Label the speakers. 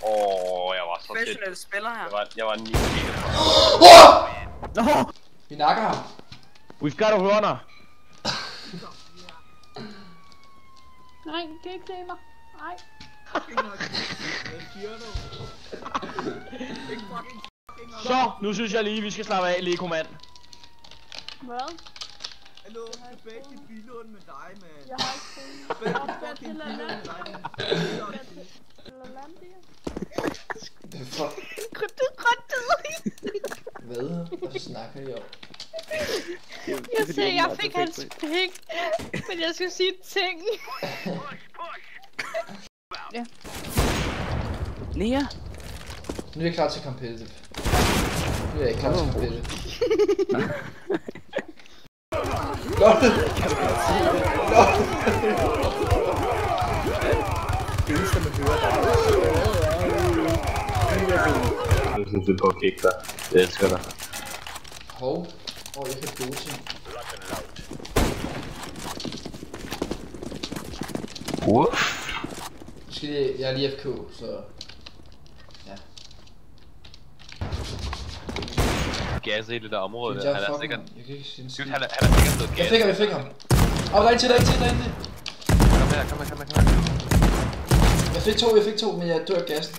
Speaker 1: Jeg var så tæt.
Speaker 2: Professionelle spiller her.
Speaker 1: Jeg var 9
Speaker 3: Nå!
Speaker 4: Vi nakker ham.
Speaker 3: We've got a runner.
Speaker 5: Nej, I kan ikke se mig. Nej.
Speaker 3: Så, nu synes jeg lige, vi skal slappe af, Lego mand.
Speaker 5: Hvad?
Speaker 6: Hallo, tilbage til Billund med dig, mand.
Speaker 5: Jeg har ikke set.
Speaker 6: Tilbage
Speaker 5: Jeg
Speaker 6: til
Speaker 5: skal til
Speaker 6: fucking Billund med dig, mand.
Speaker 5: LaLandia.
Speaker 4: Hvad? Hvad snakker I om?
Speaker 5: Jeg sagde, jeg fik hans pik, men jeg skulle sige ting.
Speaker 2: Ja. Nia.
Speaker 4: Nu er jeg klar til competitive. Nu er jeg ikke klar til competitive. Godt!
Speaker 7: Det eneste man hører
Speaker 1: Jeg synes det er på at kigge dig. Jeg elsker dig.
Speaker 4: Hov. Jeg kan bruge ting. Jeg er lige FK, så... Ja.
Speaker 1: Kan jeg se det der område der? Han er sikkert...
Speaker 4: Jeg kan ikke se en
Speaker 1: Dude,
Speaker 4: skid.
Speaker 1: han er sikkert stået gas.
Speaker 4: Jeg fik ham. Der er en til.
Speaker 1: Kom her.
Speaker 4: Jeg fik to, men jeg dør af gassen.